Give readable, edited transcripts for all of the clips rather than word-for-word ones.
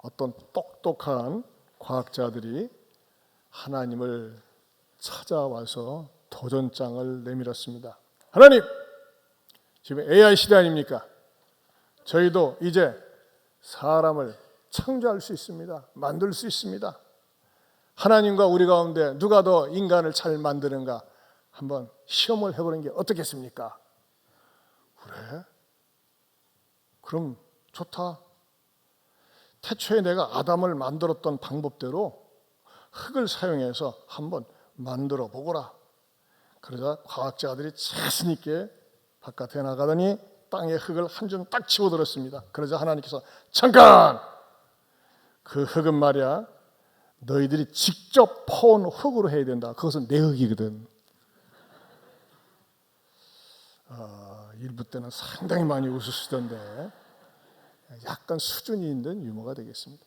어떤 똑똑한 과학자들이 하나님을 찾아와서 도전장을 내밀었습니다. 하나님, 지금 AI 시대 아닙니까? 저희도 이제 사람을 창조할 수 있습니다. 만들 수 있습니다. 하나님과 우리 가운데 누가 더 인간을 잘 만드는가 한번 시험을 해보는 게 어떻겠습니까? 그래? 그럼 좋다. 태초에 내가 아담을 만들었던 방법대로 흙을 사용해서 한번 만들어 보거라. 그러자 과학자들이 자신 있게 바깥에 나가더니 땅에 흙을 한 줌 딱 집어들었습니다. 그러자 하나님께서 잠깐! 그 흙은 말이야 너희들이 직접 퍼온 흙으로 해야 된다. 그것은 내 흙이거든. 일부 때는 상당히 많이 웃으시던데 약간 수준이 있는 유머가 되겠습니다.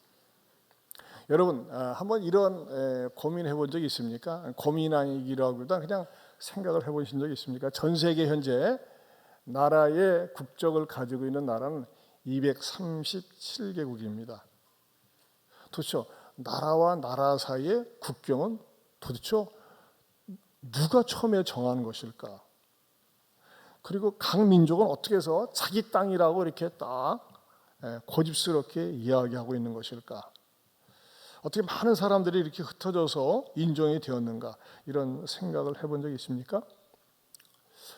여러분 한번 이런 고민해 본 적이 있습니까? 고민하기라기보다 그냥 생각을 해보신 적이 있습니까? 전 세계 현재 나라의 국적을 가지고 있는 나라는 237개국입니다. 도대체 나라와 나라 사이의 국경은 도대체 누가 처음에 정한 것일까? 그리고 각 민족은 어떻게 해서 자기 땅이라고 이렇게 딱 고집스럽게 이야기하고 있는 것일까? 어떻게 많은 사람들이 이렇게 흩어져서 인종이 되었는가? 이런 생각을 해본 적이 있습니까?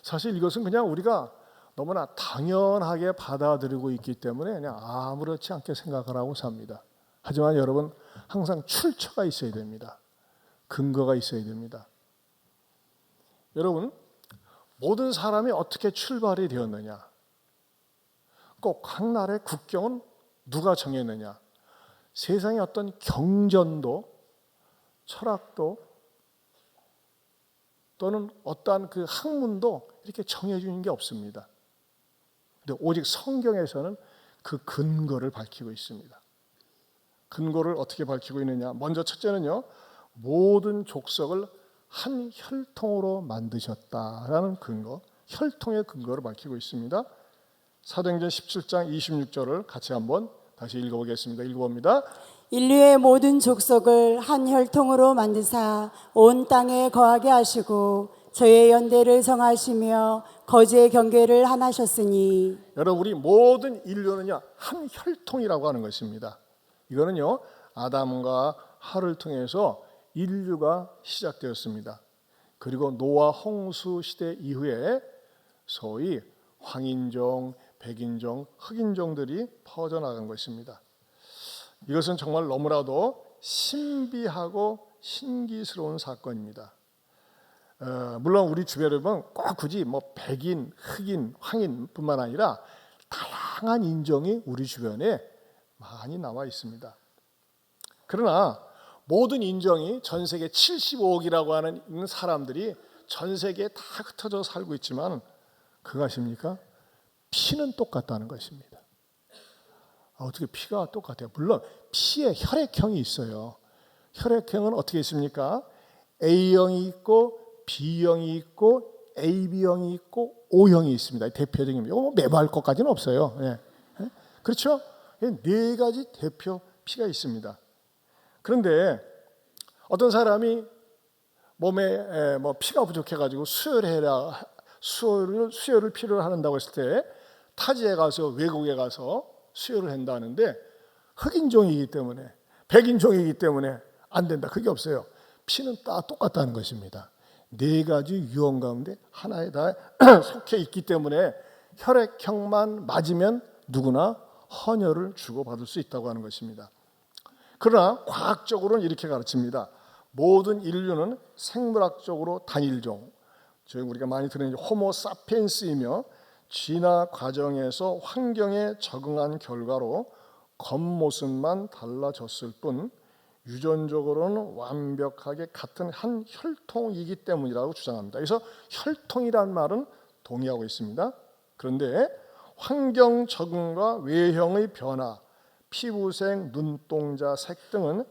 사실 이것은 그냥 우리가 너무나 당연하게 받아들이고 있기 때문에 그냥 아무렇지 않게 생각을 하고 삽니다. 하지만 여러분 항상 출처가 있어야 됩니다. 근거가 있어야 됩니다. 여러분 모든 사람이 어떻게 출발이 되었느냐? 꼭 각 나라의 국경은 누가 정했느냐? 세상의 어떤 경전도 철학도 또는 어떠한 그 학문도 이렇게 정해주는 게 없습니다. 근데 오직 성경에서는 그 근거를 밝히고 있습니다. 근거를 어떻게 밝히고 있느냐? 먼저 첫째는요, 모든 족속을 한 혈통으로 만드셨다라는 근거, 혈통의 근거를 밝히고 있습니다. 사도행전 17장 26절을 같이 한번 다시 읽어보겠습니다. 읽어봅니다. 인류의 모든 족속을 한 혈통으로 만드사 온 땅에 거하게 하시고 저의 연대를 정하시며 거주의 경계를 하나셨으니. 여러분 우리 모든 인류는요 한 혈통이라고 하는 것입니다. 이거는요 아담과 하를 통해서 인류가 시작되었습니다. 그리고 노아 홍수 시대 이후에 소위 황인종, 백인종, 흑인종들이 퍼져나간 것입니다. 이것은 정말 너무나도 신비하고 신기스러운 사건입니다. 물론 우리 주변에 보면 꼭 굳이 뭐 백인, 흑인, 황인뿐만 아니라 다양한 인종이 우리 주변에 많이 나와 있습니다. 그러나 모든 인종이 전 세계 75억이라고 하는 사람들이 전 세계에 다 흩어져 살고 있지만 그거 아십니까? 피는 똑같다는 것입니다. 어떻게 피가 똑같아요? 물론 피에 혈액형이 있어요. 혈액형은 어떻게 있습니까? A형이 있고 B형이 있고 AB형이 있고 O형이 있습니다. 대표적인 이거 매번 할 것까지는 없어요. 네. 그렇죠? 네 가지 대표 피가 있습니다. 그런데 어떤 사람이 몸에 뭐 피가 부족해가지고 수혈을 필요로 한다고 했을 때 타지에 가서 외국에 가서 수혈을 한다는데 흑인종이기 때문에 백인종이기 때문에 안 된다. 그게 없어요. 피는 다 똑같다는 것입니다. 네 가지 유형 가운데 하나에 다 속해 있기 때문에 혈액형만 맞으면 누구나 헌혈을 주고받을 수 있다고 하는 것입니다. 그러나 과학적으로는 이렇게 가르칩니다. 모든 인류는 생물학적으로 단일종, 즉 우리가 많이 듣는 호모 사피엔스이며 진화 과정에서 환경에 적응한 결과로 겉모습만 달라졌을 뿐 유전적으로는 완벽하게 같은 한 혈통이기 때문이라고 주장합니다. 그래서 혈통이란 말은 동의하고 있습니다. 그런데 환경 적응과 외형의 변화, 피부색, 눈동자 색 등은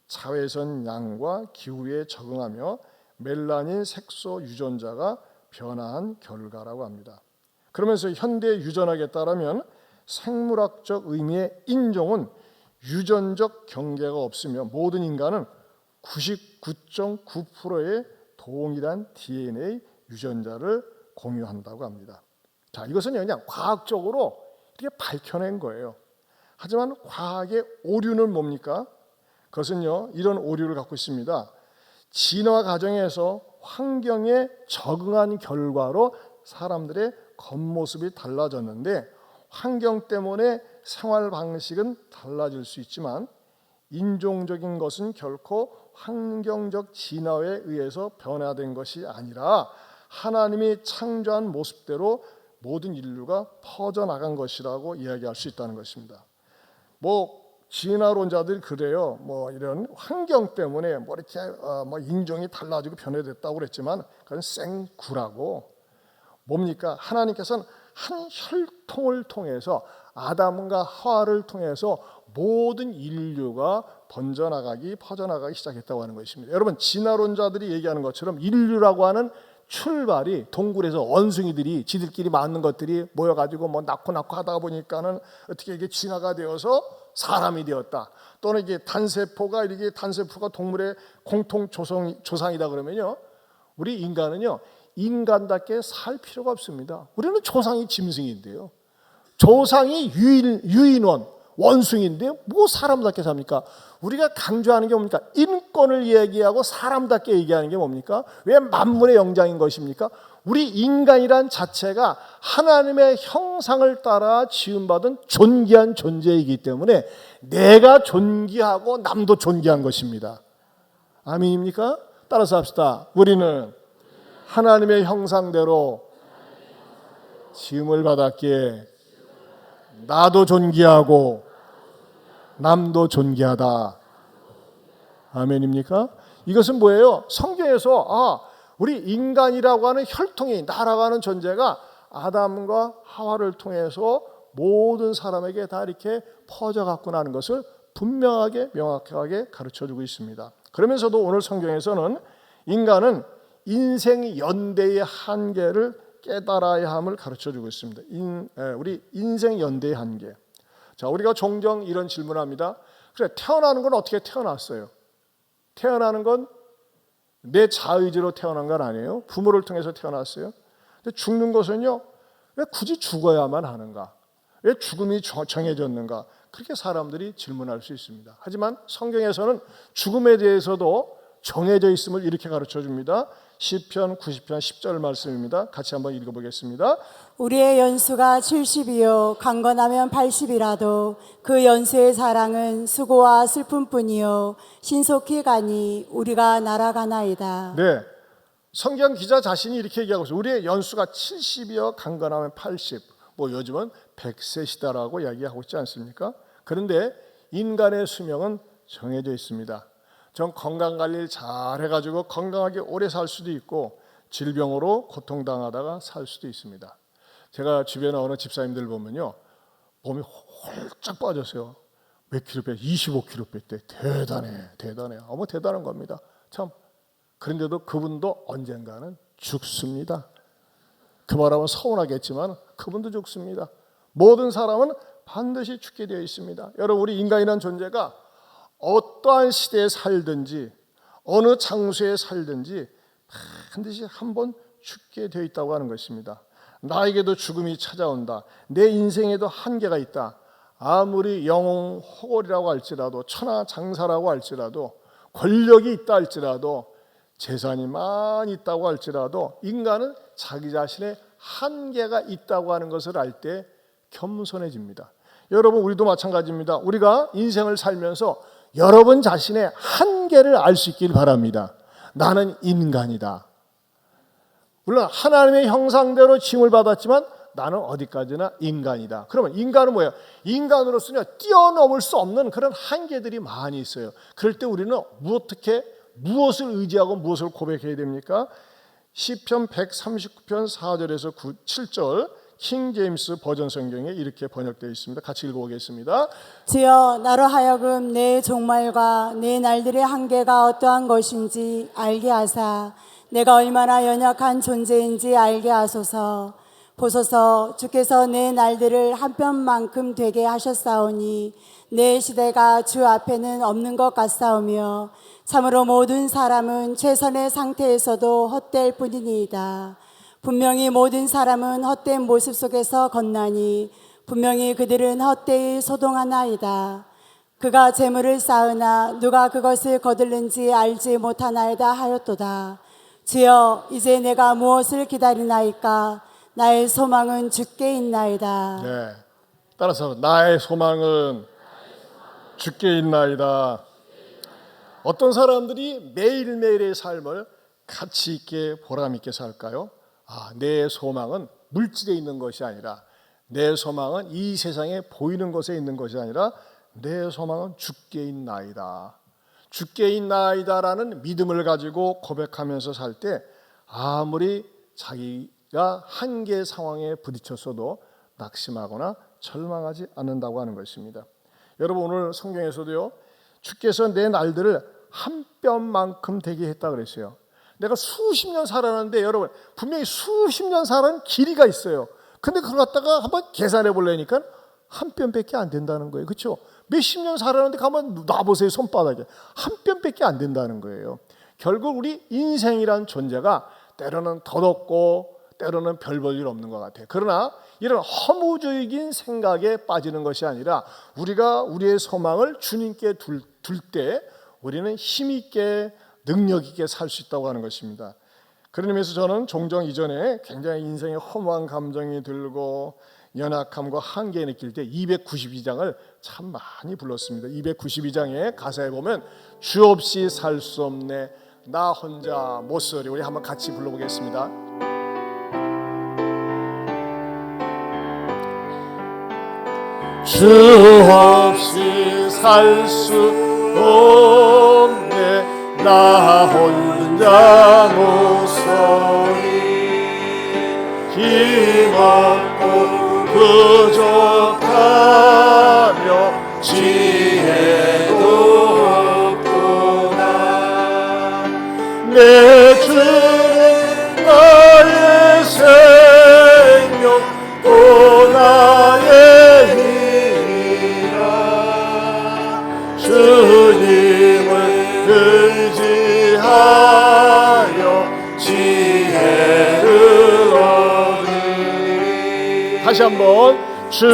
자외선 양과 기후에 적응하며 멜라닌 색소 유전자가 변화한 결과라고 합니다. 그러면서 현대 유전학에 따르면 생물학적 의미의 인종은 유전적 경계가 없으며 모든 인간은 99.9%의 동일한 DNA 유전자를 공유한다고 합니다. 자, 이것은 그냥 과학적으로 이렇게 밝혀낸 거예요. 하지만 과학의 오류는 뭡니까? 그것은요, 이런 오류를 갖고 있습니다. 진화 과정에서 환경에 적응한 결과로 사람들의 겉모습이 달라졌는데 환경 때문에 생활 방식은 달라질 수 있지만 인종적인 것은 결코 환경적 진화에 의해서 변화된 것이 아니라 하나님이 창조한 모습대로 모든 인류가 퍼져나간 것이라고 이야기할 수 있다는 것입니다. 진화론자들이 그래요. 이런 환경 때문에 이렇게 인종이 달라지고 변해됐다고 그랬지만 그건 생구라고. 뭡니까? 하나님께서는 한 혈통을 통해서 아담과 하와를 통해서 모든 인류가 퍼져나가기 시작했다고 하는 것입니다. 여러분, 진화론자들이 얘기하는 것처럼 인류라고 하는 출발이 동굴에서 원숭이들이 지들끼리 맞는 것들이 모여가지고 낳고 하다가 보니까는 어떻게 이게 진화가 되어서 사람이 되었다. 또는 이게 단세포가 동물의 공통 조상이다 그러면요, 우리 인간은요 인간답게 살 필요가 없습니다. 우리는 조상이 짐승인데요, 조상이 유인원 원숭이인데요, 사람답게 삽니까? 우리가 강조하는 게 뭡니까? 인권을 얘기하고 사람답게 얘기하는 게 뭡니까? 왜 만물의 영장인 것입니까? 우리 인간이란 자체가 하나님의 형상을 따라 지음받은 존귀한 존재이기 때문에 내가 존귀하고 남도 존귀한 것입니다. 아멘입니까? 따라서 합시다. 우리는 하나님의 형상대로 지음을 받았기에 나도 존귀하고 남도 존귀하다. 아멘입니까? 이것은 뭐예요? 성경에서 우리 인간이라고 하는 혈통이, 나라고 하는 존재가 아담과 하와를 통해서 모든 사람에게 다 이렇게 퍼져갔구나 하는 것을 분명하게 명확하게 가르쳐주고 있습니다. 그러면서도 오늘 성경에서는 인간은 인생 연대의 한계를 깨달아야 함을 가르쳐주고 있습니다. 우리 인생 연대의 한계. 자, 우리가 종종 이런 질문을 합니다. 그래, 태어나는 건 어떻게 태어났어요? 태어나는 건 내 자의지로 태어난 건 아니에요. 부모를 통해서 태어났어요. 근데 죽는 것은요, 왜 굳이 죽어야만 하는가? 왜 죽음이 정해졌는가? 그렇게 사람들이 질문할 수 있습니다. 하지만 성경에서는 죽음에 대해서도 정해져 있음을 이렇게 가르쳐 줍니다. 시편 90편 10절 말씀입니다. 같이 한번 읽어보겠습니다. 우리의 연수가 70이요 강건하면 80이라도 그 연수의 사랑은 수고와 슬픔뿐이요 신속히 가니 우리가 날아가나이다. 네, 성경 기자 자신이 이렇게 얘기하고 있어요. 우리의 연수가 70이요 강건하면 80, 요즘은 100세시다라고 이야기하고 있지 않습니까? 그런데 인간의 수명은 정해져 있습니다. 전 건강관리를 잘 해가지고 건강하게 오래 살 수도 있고 질병으로 고통당하다가 살 수도 있습니다. 제가 주변에 어느 집사님들 보면요, 몸이 홀짝 빠졌어요. 몇 킬로 뺐? 25kg 뺐대. 대단해. 대단한 겁니다. 참. 그런데도 그분도 언젠가는 죽습니다. 그 말하면 서운하겠지만 그분도 죽습니다. 모든 사람은 반드시 죽게 되어 있습니다. 여러분, 우리 인간이라는 존재가 어떠한 시대에 살든지 어느 장소에 살든지 반드시 한번 죽게 되어 있다고 하는 것입니다. 나에게도 죽음이 찾아온다. 내 인생에도 한계가 있다. 아무리 영웅 호걸이라고 할지라도, 천하장사라고 할지라도, 권력이 있다 할지라도, 재산이 많이 있다고 할지라도 인간은 자기 자신의 한계가 있다고 하는 것을 알 때 겸손해집니다. 여러분, 우리도 마찬가지입니다. 우리가 인생을 살면서 여러분 자신의 한계를 알 수 있길 바랍니다. 나는 인간이다. 물론 하나님의 형상대로 징을 받았지만 나는 어디까지나 인간이다. 그러면 인간은 뭐예요? 인간으로서는 뛰어넘을 수 없는 그런 한계들이 많이 있어요. 그럴 때 우리는 어떻게 무엇을 의지하고 무엇을 고백해야 됩니까? 시편 139편 4절에서 7절 킹 제임스 버전 성경에 이렇게 번역되어 있습니다. 같이 읽어보겠습니다. 주여, 나로 하여금 내 종말과 내 날들의 한계가 어떠한 것인지 알게 하사 내가 얼마나 연약한 존재인지 알게 하소서. 보소서, 주께서 내 날들을 한 뼘만큼 되게 하셨사오니 내 시대가 주 앞에는 없는 것 같사오며 참으로 모든 사람은 최선의 상태에서도 헛될 뿐이니이다. 분명히 모든 사람은 헛된 모습 속에서 건나니 분명히 그들은 헛되이 소동하나이다. 그가 재물을 쌓으나 누가 그것을 거둘는지 알지 못하나이다 하였도다. 주여, 이제 내가 무엇을 기다리나이까? 나의 소망은 주께 있나이다. 네. 따라서 나의 소망은 주께 있나이다. 어떤 사람들이 매일매일의 삶을 가치 있게 보람 있게 살까요? 내 소망은 물질에 있는 것이 아니라, 내 소망은 이 세상에 보이는 것에 있는 것이 아니라 내 소망은 주께 있나이다. 주께 있나이다라는 믿음을 가지고 고백하면서 살 때 아무리 자기가 한계 상황에 부딪혔어도 낙심하거나 절망하지 않는다고 하는 것입니다. 여러분, 오늘 성경에서도요, 주께서 내 날들을 한 뼘만큼 되게 했다 그랬어요. 내가 수십 년 살았는데 여러분, 분명히 수십 년 살아는 길이가 있어요. 근데 그걸 갖다가 한번 계산해 보려니까 한 뼘밖에 안 된다는 거예요. 그렇죠? 몇십 년 살았는데 가만 놔보세요. 손바닥에 한 뼘밖에 안 된다는 거예요. 결국 우리 인생이란 존재가 때로는 덧없고 때로는 별 볼 일 없는 것 같아요. 그러나 이런 허무적인 생각에 빠지는 것이 아니라 우리가 우리의 소망을 주님께 둘 때 우리는 힘있게 능력 있게 살 수 있다고 하는 것입니다. 그런 의미에서 저는 종종 이전에 굉장히 인생에 허무한 감정이 들고 연약함과 한계 느낄 때 292장을 참 많이 불렀습니다. 292장의 가사에 보면 주 없이 살 수 없네 나 혼자 못 서리. 우리 한번 같이 불러보겠습니다. 주 없이 살 수 없네 나 혼자 못 서리. 힘없고 부족하며 지혜도 없구나. 내 주는 나의 생명 또 나의 힘이라. 주님을 의지하여 지혜를 얻으리. 다시 한번. 주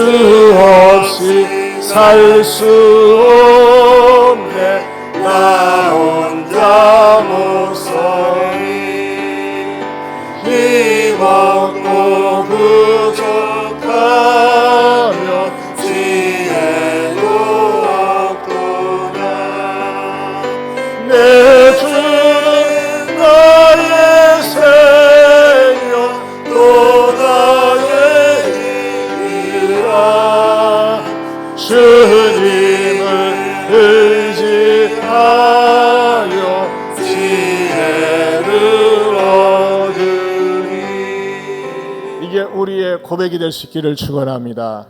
없이 살 수 없네 나 혼자 못 서리. 힘없고 부족하며 지혜도 없구나. 내 주는 나의 생명 또 나의 힘이라. 주님을 의지하여 지혜를 얻으리. 이게 우리의 고백이 될 수 있기를 축원합니다.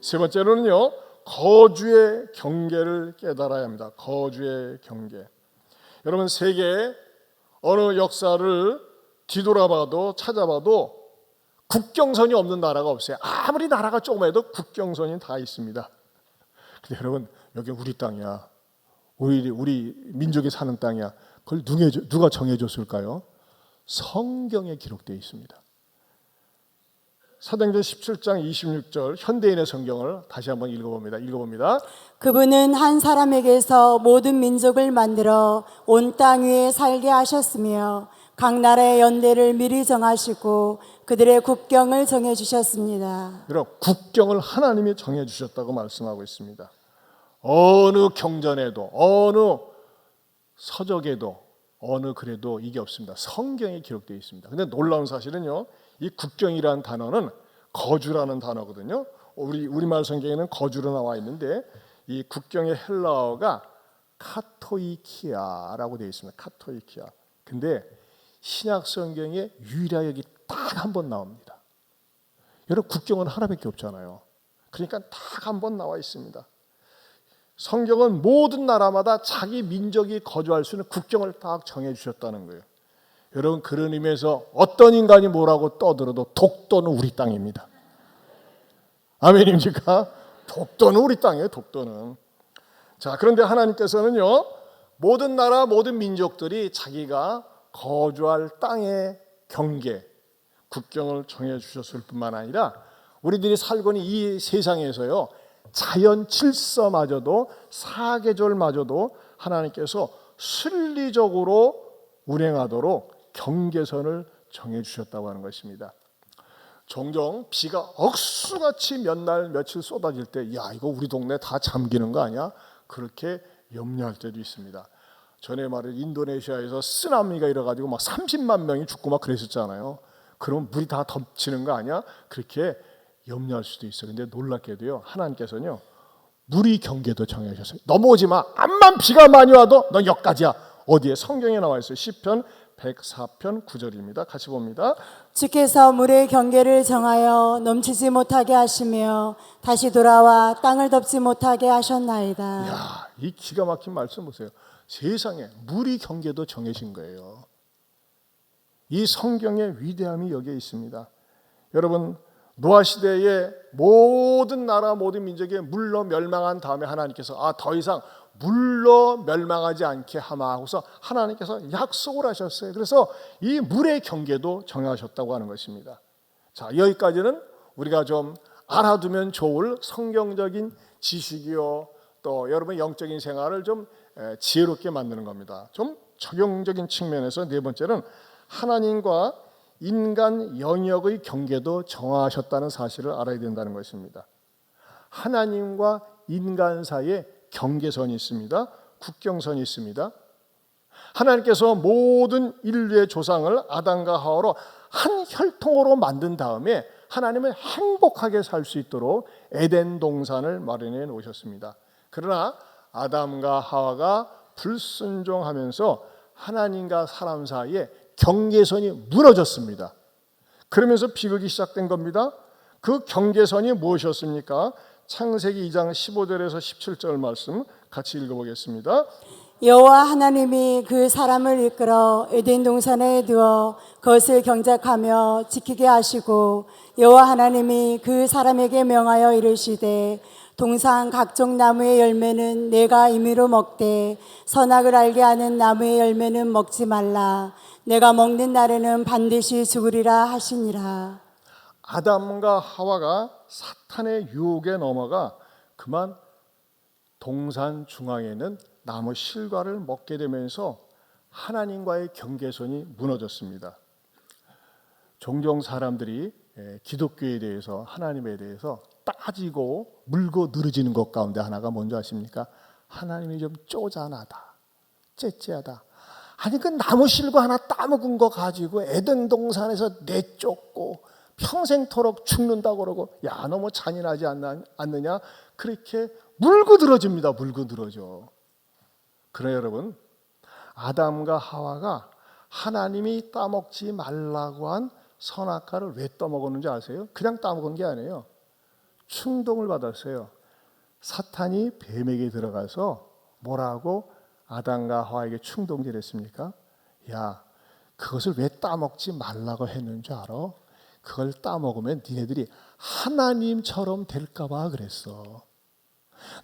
세 번째로는요, 거주의 경계를 깨달아야 합니다. 거주의 경계. 여러분, 세계의 어느 역사를 뒤돌아봐도 찾아봐도 국경선이 없는 나라가 없어요. 아무리 나라가 조그마해도 국경선이 다 있습니다. 근데 여러분, 여기 우리 땅이야. 우리 민족이 사는 땅이야. 그걸 누가 정해줬을까요? 성경에 기록되어 있습니다. 사도행전 17장 26절 현대인의 성경을 다시 한번 읽어봅니다. 그분은 한 사람에게서 모든 민족을 만들어 온 땅 위에 살게 하셨으며 각 나라의 연대를 미리 정하시고 그들의 국경을 정해주셨습니다. 여러분, 국경을 하나님이 정해주셨다고 말씀하고 있습니다. 어느 경전에도 어느 서적에도 어느 글에도 이게 없습니다. 성경에 기록되어 있습니다. 근데 놀라운 사실은요, 이 국경이라는 단어는 거주라는 단어거든요. 우리말 성경에는 거주로 나와 있는데 이 국경의 헬라어가 카토이키아라고 되어 있습니다. 카토이키아. 근데 신약 성경에 유일하게 여기 딱 한 번 나옵니다. 여러분, 국경은 하나밖에 없잖아요. 그러니까 딱 한 번 나와 있습니다. 성경은 모든 나라마다 자기 민족이 거주할 수 있는 국경을 딱 정해주셨다는 거예요. 여러분, 그런 의미에서 어떤 인간이 뭐라고 떠들어도 독도는 우리 땅입니다. 아멘입니까? 독도는 우리 땅이에요. 독도는. 자, 그런데 하나님께서는요, 모든 나라 모든 민족들이 자기가 거주할 땅의 경계, 국경을 정해 주셨을 뿐만 아니라 우리들이 살고 있는 이 세상에서요, 자연 질서마저도, 사계절마저도 하나님께서 순리적으로 운행하도록 경계선을 정해 주셨다고 하는 것입니다. 종종 비가 억수같이 몇 날 며칠 쏟아질 때, 야, 이거 우리 동네 다 잠기는 거 아니야? 그렇게 염려할 때도 있습니다. 전에 말해 인도네시아에서 쓰나미가 일어가지고 막 30만 명이 죽고 막 그랬었잖아요. 그럼 물이 다 덮치는 거 아니야? 그렇게 염려할 수도 있어요. 근데 놀랍게도요, 하나님께서는요, 물이 경계도 정해주셨어요. 넘어오지 마. 암만 비가 많이 와도 넌 여기까지야. 어디에? 성경에 나와 있어요. 시편 104편 9절입니다. 같이 봅니다. 주께서 물의 경계를 정하여 넘치지 못하게 하시며 다시 돌아와 땅을 덮지 못하게 하셨나이다. 야, 이 기가 막힌 말씀 보세요. 세상에 물이 경계도 정해진 거예요. 이 성경의 위대함이 여기에 있습니다. 여러분, 노아 시대에 모든 나라 모든 민족이 물로 멸망한 다음에 하나님께서 더 이상 물로 멸망하지 않게 하마 하고서 하나님께서 약속을 하셨어요. 그래서 이 물의 경계도 정하셨다고 하는 것입니다. 자, 여기까지는 우리가 좀 알아두면 좋을 성경적인 지식이요, 또 여러분의 영적인 생활을 좀 지혜롭게 만드는 겁니다. 좀 적용적인 측면에서 네 번째는 하나님과 인간 영역의 경계도 정하셨다는 사실을 알아야 된다는 것입니다. 하나님과 인간 사이에 경계선이 있습니다. 국경선이 있습니다. 하나님께서 모든 인류의 조상을 아담과 하와로 한 혈통으로 만든 다음에 하나님은 행복하게 살 수 있도록 에덴 동산을 마련해 놓으셨습니다. 그러나 아담과 하와가 불순종하면서 하나님과 사람 사이에 경계선이 무너졌습니다. 그러면서 비극이 시작된 겁니다. 그 경계선이 무엇이었습니까? 창세기 2장 15절에서 17절 말씀 같이 읽어보겠습니다. 여호와 하나님이 그 사람을 이끌어 에덴 동산에 두어 그것을 경작하며 지키게 하시고 여호와 하나님이 그 사람에게 명하여 이르시되 동산 각종 나무의 열매는 내가 임의로 먹되 선악을 알게 하는 나무의 열매는 먹지 말라. 내가 먹는 날에는 반드시 죽으리라 하시니라. 아담과 하와가 사탄의 유혹에 넘어가 그만 동산 중앙에 있는 나무 실과를 먹게 되면서 하나님과의 경계선이 무너졌습니다. 종종 사람들이 기독교에 대해서, 하나님에 대해서 따지고 물고 늘어지는 것 가운데 하나가 뭔지 아십니까? 하나님이 좀 쪼잔하다, 째째하다. 아니 그 나무 실과 하나 따먹은 거 가지고 에덴 동산에서 내쫓고 평생토록 죽는다고 그러고, 야, 너무 잔인하지 않느냐? 그렇게 물고 늘어집니다. 물고 늘어져. 그래 여러분, 아담과 하와가 하나님이 따먹지 말라고 한 선악과를 왜 따먹었는지 아세요? 그냥 따먹은 게 아니에요. 충동을 받았어요. 사탄이 뱀에게 들어가서 뭐라고 아담과 하와에게 충동질 했습니까? 야, 그것을 왜 따먹지 말라고 했는 줄 알아? 그걸 따먹으면 니네들이 하나님처럼 될까 봐 그랬어.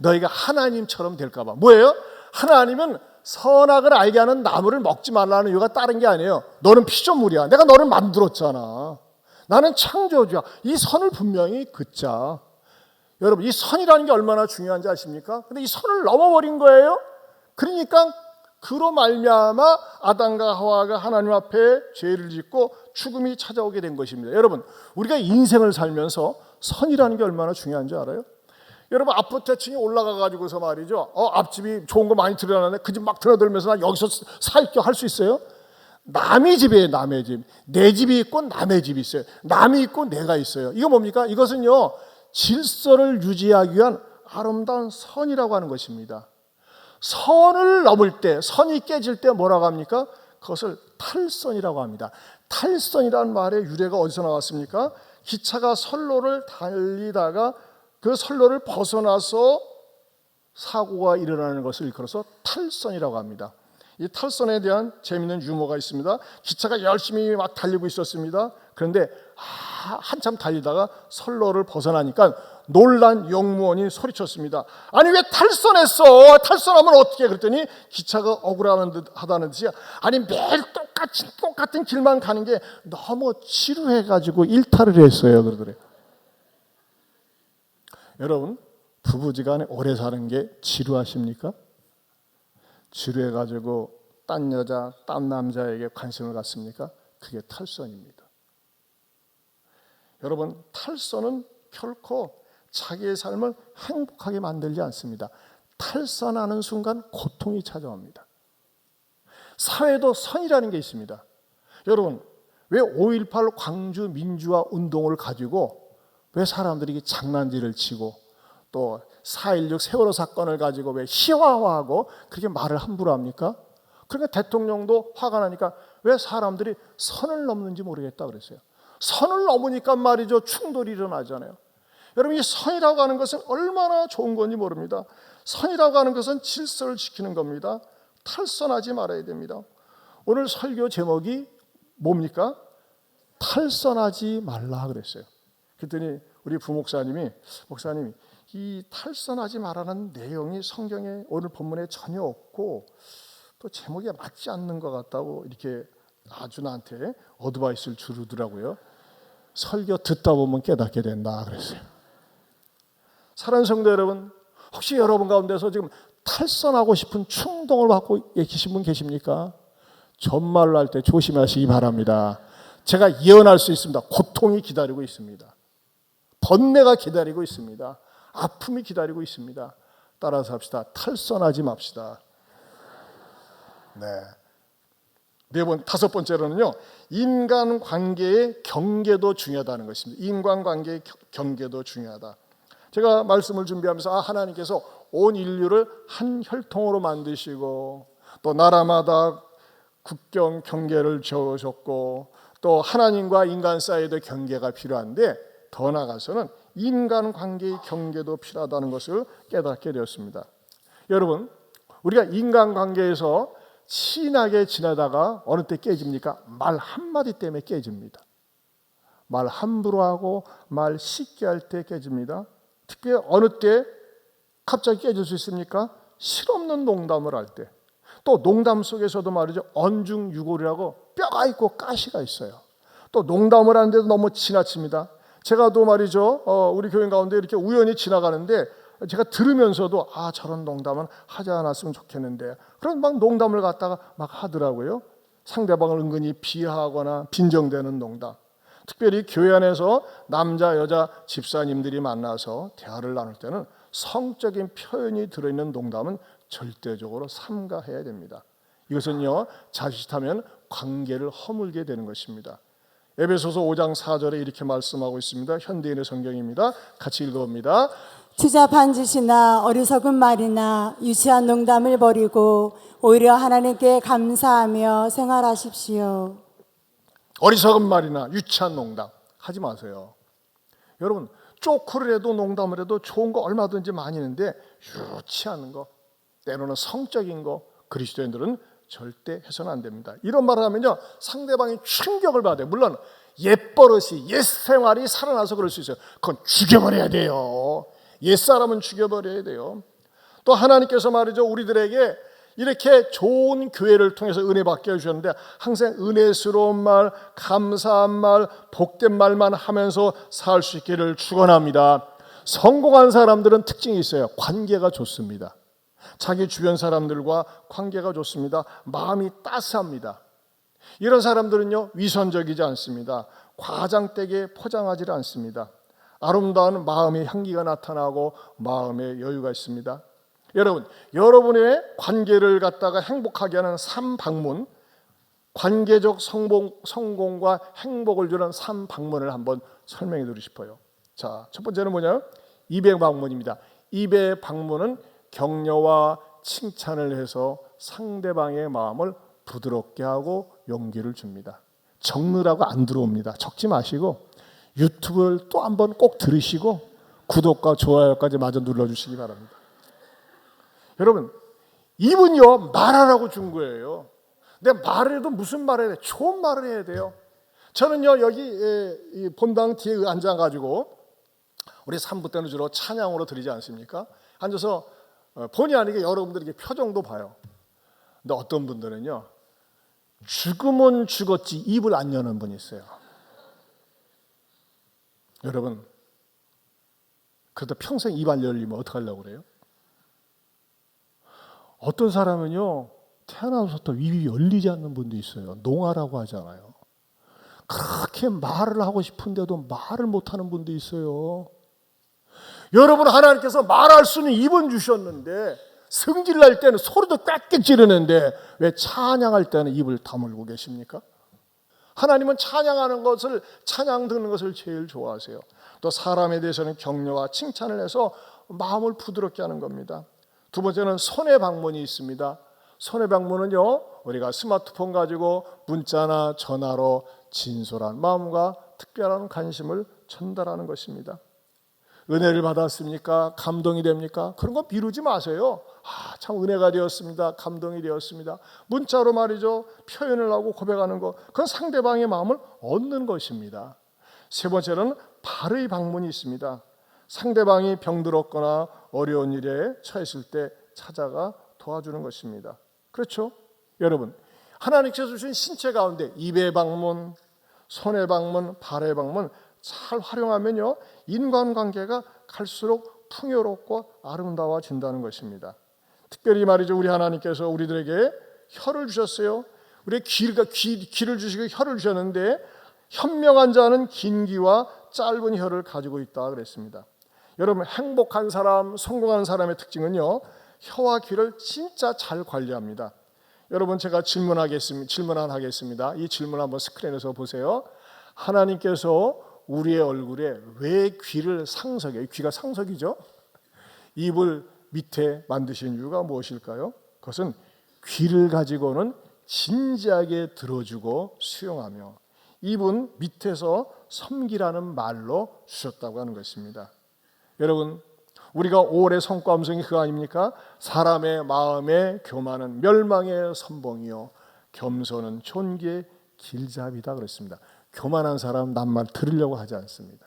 너희가 하나님처럼 될까 봐. 뭐예요? 하나님은 선악을 알게 하는 나무를 먹지 말라는 이유가 다른 게 아니에요. 너는 피조물이야. 내가 너를 만들었잖아. 나는 창조주야. 이 선을 분명히 긋자. 여러분, 이 선이라는 게 얼마나 중요한지 아십니까? 근데 이 선을 넘어버린 거예요. 그러니까 그로 말미암아 아담과 하와가 하나님 앞에 죄를 짓고 죽음이 찾아오게 된 것입니다. 여러분, 우리가 인생을 살면서 선이라는 게 얼마나 중요한지 알아요? 여러분, 아파트층에 올라가 가지고서 말이죠, 앞집이 좋은 거 많이 들여놨네. 그 집 막 드나들면서 나 여기서 살게 할 수 있어요? 남의 집이에요. 남의 집. 내 집이 있고 남의 집이 있어요. 남이 있고 내가 있어요. 이거 뭡니까? 이것은요, 질서를 유지하기 위한 아름다운 선이라고 하는 것입니다. 선을 넘을 때, 선이 깨질 때 뭐라고 합니까? 그것을 탈선이라고 합니다. 탈선이라는 말의 유래가 어디서 나왔습니까? 기차가 선로를 달리다가 그 선로를 벗어나서 사고가 일어나는 것을 일컬어서 탈선이라고 합니다. 이 탈선에 대한 재미있는 유머가 있습니다. 기차가 열심히 막 달리고 있었습니다. 그런데 한참 달리다가 선로를 벗어나니까 놀란 용무원이 소리쳤습니다. 아니 왜 탈선했어? 탈선하면 어떻게? 그랬더니 기차가 억울하다는 듯이 아니 매일 똑같은 길만 가는 게 너무 지루해가지고 일탈을 했어요. 그러더래요. 여러분 부부지간에 오래 사는 게 지루하십니까? 지루해가지고 딴 여자, 딴 남자에게 관심을 갖습니까? 그게 탈선입니다. 여러분 탈선은 결코 자기의 삶을 행복하게 만들지 않습니다. 탈선하는 순간 고통이 찾아옵니다. 사회도 선이라는 게 있습니다. 여러분 왜 5.18 광주 민주화 운동을 가지고 왜 사람들이 장난질을 치고 또 4.16 세월호 사건을 가지고 왜 희화화하고 그렇게 말을 함부로 합니까? 그러니까 대통령도 화가 나니까 왜 사람들이 선을 넘는지 모르겠다 그랬어요. 선을 넘으니까 말이죠 충돌이 일어나잖아요. 여러분 이 선이라고 하는 것은 얼마나 좋은 건지 모릅니다. 선이라고 하는 것은 질서를 지키는 겁니다. 탈선하지 말아야 됩니다. 오늘 설교 제목이 뭡니까? 탈선하지 말라 그랬어요. 그랬더니 우리 부목사님이 목사님 이 탈선하지 말라는 내용이 성경에 오늘 본문에 전혀 없고 또 제목에 맞지 않는 것 같다고 이렇게 아주 나한테 어드바이스를 주더라고요. 설교 듣다 보면 깨닫게 된다 그랬어요. 사랑하는 성도 여러분, 혹시 여러분 가운데서 지금 탈선하고 싶은 충동을 갖고 계신 분 계십니까? 전말로 할 때 조심하시기 바랍니다. 제가 예언할 수 있습니다. 고통이 기다리고 있습니다. 번뇌가 기다리고 있습니다. 아픔이 기다리고 있습니다. 따라서 합시다. 탈선하지 맙시다. 다섯 번째로는요, 인간관계의 경계도 중요하다는 것입니다. 인간관계의 경계도 중요하다. 제가 말씀을 준비하면서 하나님께서 온 인류를 한 혈통으로 만드시고 또 나라마다 국경 경계를 지어줬고 또 하나님과 인간 사이에도 경계가 필요한데 더 나아가서는 인간관계의 경계도 필요하다는 것을 깨닫게 되었습니다. 여러분 우리가 인간관계에서 친하게 지내다가 어느 때 깨집니까? 말 한마디 때문에 깨집니다. 말 함부로 하고 말 쉽게 할 때 깨집니다. 특히 어느 때 갑자기 깨질 수 있습니까? 실없는 농담을 할 때. 또 농담 속에서도 말이죠. 언중유골이라고 뼈가 있고 가시가 있어요. 또 농담을 하는데도 너무 지나칩니다. 제가 또 말이죠. 우리 교인 가운데 이렇게 우연히 지나가는데 제가 들으면서도 저런 농담은 하지 않았으면 좋겠는데 그런 막 농담을 갖다가 막 하더라고요. 상대방을 은근히 비하하거나 빈정대는 농담. 특별히 교회 안에서 남자 여자 집사님들이 만나서 대화를 나눌 때는 성적인 표현이 들어있는 농담은 절대적으로 삼가해야 됩니다. 이것은요 자칫하면 관계를 허물게 되는 것입니다. 에베소서 5장 4절에 이렇게 말씀하고 있습니다. 현대인의 성경입니다. 같이 읽어봅니다. 추잡한 짓이나 어리석은 말이나 유치한 농담을 버리고 오히려 하나님께 감사하며 생활하십시오. 어리석은 말이나 유치한 농담 하지 마세요. 여러분 쪼크를 해도 농담을 해도 좋은 거 얼마든지 많이 있는데 유치한 거 때로는 성적인 거 그리스도인들은 절대 해서는 안 됩니다. 이런 말을 하면요 상대방이 충격을 받아요. 물론 옛버릇이 옛생활이 살아나서 그럴 수 있어요. 그건 죽여버려야 돼요. 옛사람은 죽여버려야 돼요. 또 하나님께서 말이죠 우리들에게 이렇게 좋은 교회를 통해서 은혜 받게 해주셨는데 항상 은혜스러운 말, 감사한 말, 복된 말만 하면서 살 수 있기를 축원합니다. 성공한 사람들은 특징이 있어요. 관계가 좋습니다. 자기 주변 사람들과 관계가 좋습니다. 마음이 따스합니다. 이런 사람들은요 위선적이지 않습니다. 과장되게 포장하지 않습니다. 아름다운 마음의 향기가 나타나고 마음의 여유가 있습니다. 여러분, 여러분의 관계를 갖다가 행복하게 하는 3방문, 관계적 성공과 행복을 주는 3방문을 한번 설명해 드리고 싶어요. 자, 첫 번째는 뭐냐? 입의 방문입니다. 입의 방문은 격려와 칭찬을 해서 상대방의 마음을 부드럽게 하고 용기를 줍니다. 적느라고 안 들어옵니다. 적지 마시고 유튜브를 또 한번 꼭 들으시고 구독과 좋아요까지 마저 눌러주시기 바랍니다. 여러분 입은요 말하라고 준 거예요. 근데 말을 해도 무슨 말을 해야 돼? 좋은 말을 해야 돼요. 저는요 여기 본당 뒤에 앉아가지고 우리 삼부 때는 주로 찬양으로 드리지 않습니까? 앉아서 본의 아니게 여러분들이 이렇게 표정도 봐요. 근데 어떤 분들은요, 죽으면 죽었지 입을 안 여는 분이 있어요. 여러분, 그래도 평생 입 안 열리면 어떡하려고 그래요? 어떤 사람은요, 태어나서부터 입이 열리지 않는 분도 있어요. 농아라고 하잖아요. 그렇게 말을 하고 싶은데도 말을 못하는 분도 있어요. 여러분, 하나님께서 말할 수는 입은 주셨는데 성질날 때는 소리도 꽥꽥 지르는데 왜 찬양할 때는 입을 다물고 계십니까? 하나님은 찬양하는 것을, 찬양 듣는 것을 제일 좋아하세요. 또 사람에 대해서는 격려와 칭찬을 해서 마음을 부드럽게 하는 겁니다. 두 번째는 손의 방문이 있습니다. 손의 방문은요, 우리가 스마트폰 가지고 문자나 전화로 진솔한 마음과 특별한 관심을 전달하는 것입니다. 은혜를 받았습니까? 감동이 됩니까? 그런 거 미루지 마세요. 참 은혜가 되었습니다. 감동이 되었습니다. 문자로 말이죠, 표현을 하고 고백하는 것, 그건 상대방의 마음을 얻는 것입니다. 세 번째는 발의 방문이 있습니다. 상대방이 병들었거나 어려운 일에 처했을 때 찾아가 도와주는 것입니다. 그렇죠? 여러분, 하나님께서 주신 신체 가운데 입의 방문, 손의 방문, 발의 방문 잘 활용하면요, 인간관계가 갈수록 풍요롭고 아름다워진다는 것입니다. 특별히 말이죠, 우리 하나님께서 우리들에게 혀를 주셨어요. 우리 귀를 주시고 혀를 주셨는데 현명한 자는 긴 귀와 짧은 혀를 가지고 있다 그랬습니다. 여러분, 행복한 사람, 성공한 사람의 특징은요, 혀와 귀를 진짜 잘 관리합니다. 여러분, 제가 질문 하나 하겠습니다. 이 질문 한번 스크린에서 보세요. 하나님께서 우리의 얼굴에 왜 귀를 상석에, 귀가 상석이죠? 입을 밑에 만드신 이유가 무엇일까요? 그것은 귀를 가지고는 진지하게 들어주고 수용하며 입은 밑에서 섬기라는 말로 주셨다고 하는 것입니다. 여러분, 우리가 5월의 성과 음성이 그거 아닙니까? 사람의 마음에 교만은 멸망의 선봉이요 겸손은 존귀의 길잡이다 그랬습니다. 교만한 사람은 남 말 들으려고 하지 않습니다.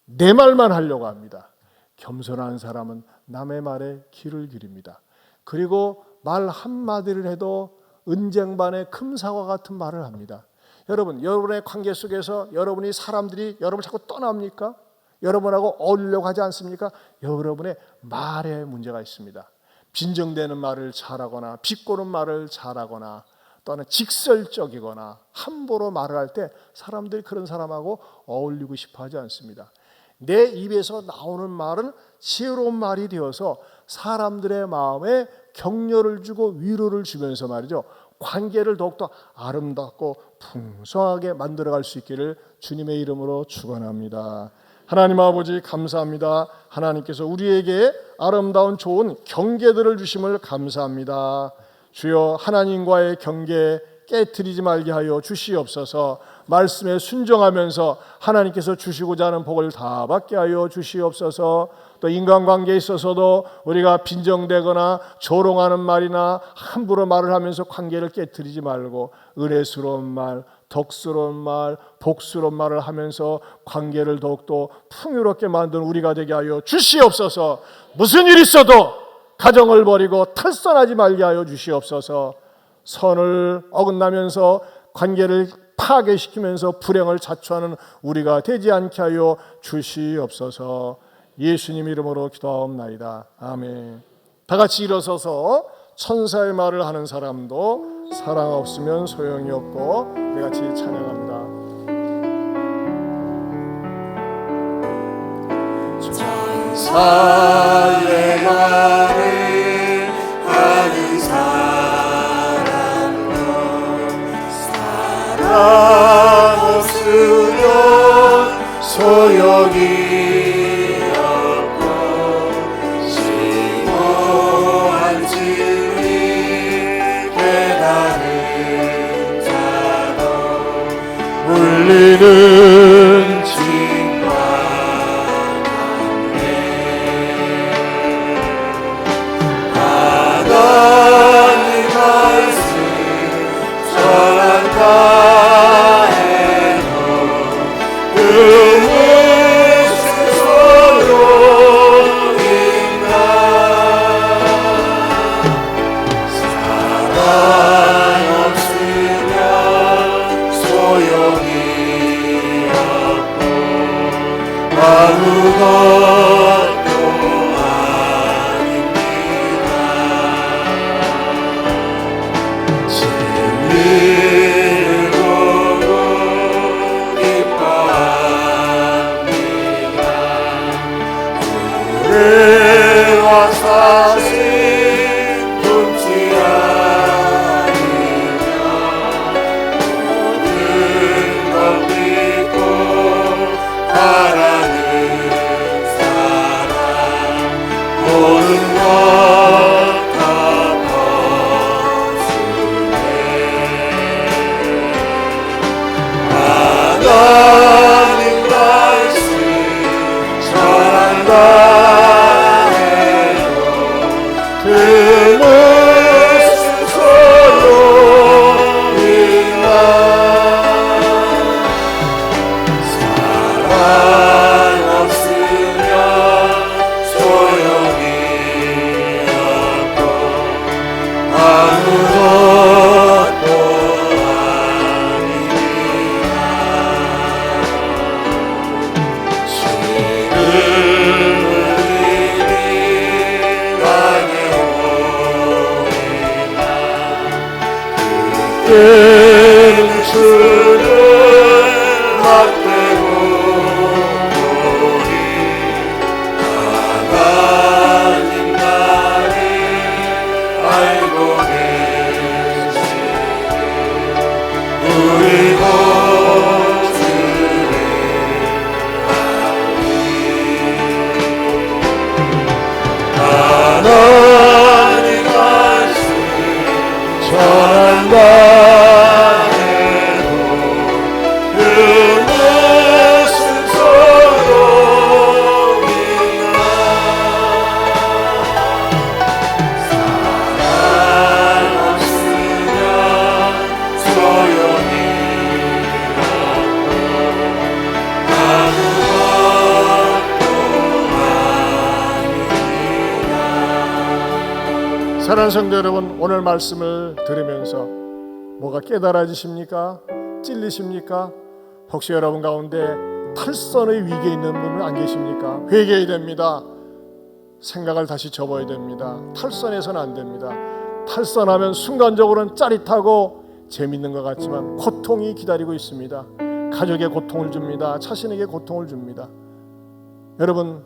내 말만 하려고 합니다. 겸손한 사람은 남의 말에 귀를 기립니다. 그리고 말 한마디를 해도 은쟁반의 금사과 같은 말을 합니다. 여러분, 여러분의 관계 속에서 여러분이 사람들이 여러분을 자꾸 떠납니까? 여러분하고 어울리려고 하지 않습니까? 여러분의 말에 문제가 있습니다. 빈정대는 말을 잘하거나 비꼬는 말을 잘하거나 또는 직설적이거나 함부로 말을 할 때 사람들이 그런 사람하고 어울리고 싶어 하지 않습니다. 내 입에서 나오는 말은 지혜로운 말이 되어서 사람들의 마음에 격려를 주고 위로를 주면서 말이죠, 관계를 더욱더 아름답고 풍성하게 만들어갈 수 있기를 주님의 이름으로 축원합니다. 하나님 아버지 감사합니다. 하나님께서 우리에게 아름다운 좋은 경계들을 주심을 감사합니다. 주여, 하나님과의 경계 깨트리지 말게 하여 주시옵소서. 말씀에 순종하면서 하나님께서 주시고자 하는 복을 다 받게 하여 주시옵소서. 또 인간관계에 있어서도 우리가 빈정대거나 조롱하는 말이나 함부로 말을 하면서 관계를 깨트리지 말고 은혜스러운 말, 덕스러운 말, 복스러운 말을 하면서 관계를 더욱더 풍요롭게 만드는 우리가 되게 하여 주시옵소서. 무슨 일이 있어도 가정을 버리고 탈선하지 말게 하여 주시옵소서. 선을 어긋나면서 관계를 파괴시키면서 불행을 자초하는 우리가 되지 않게 하여 주시옵소서. 예수님 이름으로 기도하옵나이다. 아멘. 다 같이 일어서서 천사의 말을 하는 사람도 사랑 없으면 소용이 없고, 우리 같이 찬양합니다. 천사의 말을 하는 사람도 사랑 없으면 소용이 울리는 징과 강례 하나님 말씀 전한다 해도 그 무슨 소용 사랑하는 성도 여러분, 오늘 말씀을 들으면서 뭐가 깨달아지십니까? 찔리십니까? 혹시 여러분 가운데 탈선의 위기에 있는 분은 안 계십니까? 회개해야 됩니다. 생각을 다시 접어야 됩니다. 탈선해서는 안 됩니다. 탈선하면 순간적으로는 짜릿하고 재밌는 것 같지만 고통이 기다리고 있습니다. 가족에 고통을 줍니다. 자신에게 고통을 줍니다. 여러분,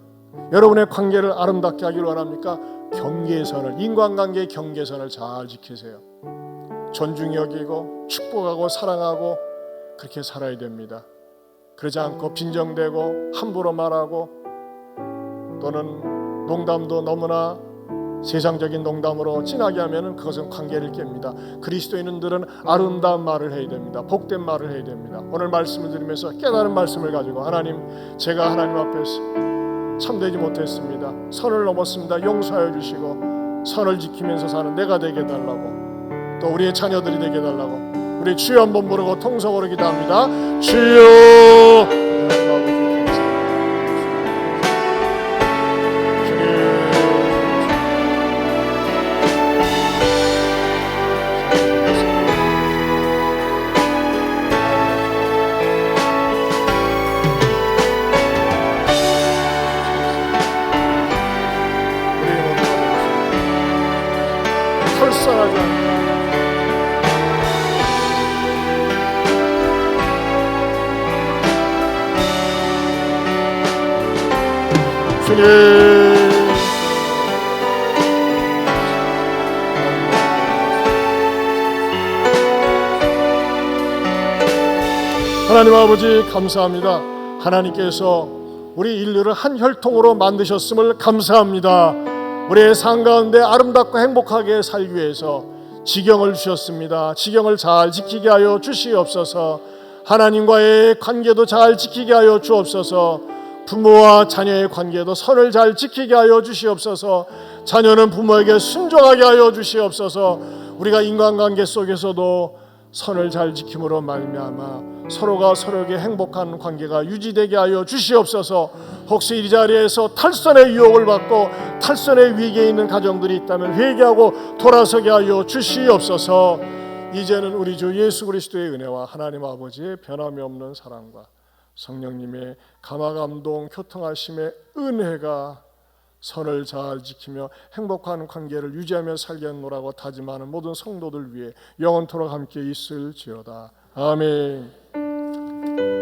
여러분의 관계를 아름답게 하기를 원합니까? 경계선을, 인간관계의 경계선을 잘 지키세요. 존중히 여기고 축복하고 사랑하고 그렇게 살아야 됩니다. 그러지 않고 빈정대고 함부로 말하고 또는 농담도 너무나 세상적인 농담으로 진하게 하면 그것은 관계를 깹니다. 그리스도인들은 아름다운 말을 해야 됩니다. 복된 말을 해야 됩니다. 오늘 말씀을 들으면서 깨달은 말씀을 가지고 하나님, 제가 하나님 앞에서 참되지 못했습니다. 선을 넘었습니다. 용서하여 주시고 선을 지키면서 사는 내가 되게 해달라고, 또 우리의 자녀들이 되게 해달라고 우리 주여 한번 부르고 통성으로 기도합니다. 주여. 털썩하지 않고 주님, 하나님 아버지 감사합니다. 하나님께서 우리 인류를 한 혈통으로 만드셨음을 감사합니다. 우리의 삶 가운데 아름답고 행복하게 살기 위해서 지경을 주셨습니다. 지경을 잘 지키게 하여 주시옵소서. 하나님과의 관계도 잘 지키게 하여 주옵소서. 부모와 자녀의 관계도 선을 잘 지키게 하여 주시옵소서. 자녀는 부모에게 순종하게 하여 주시옵소서. 우리가 인간관계 속에서도 선을 잘 지킴으로 말미암아 서로가 서로에게 행복한 관계가 유지되게 하여 주시옵소서. 혹시 이 자리에서 탈선의 유혹을 받고 탈선의 위기에 있는 가정들이 있다면 회개하고 돌아서게 하여 주시옵소서. 이제는 우리 주 예수 그리스도의 은혜와 하나님 아버지의 변함이 없는 사랑과 성령님의 감화감동 교통하심의 은혜가 선을 잘 지키며 행복한 관계를 유지하며 살겠노라고 다짐하는 모든 성도들 위해 영원토록 함께 있을지어다. 아멘.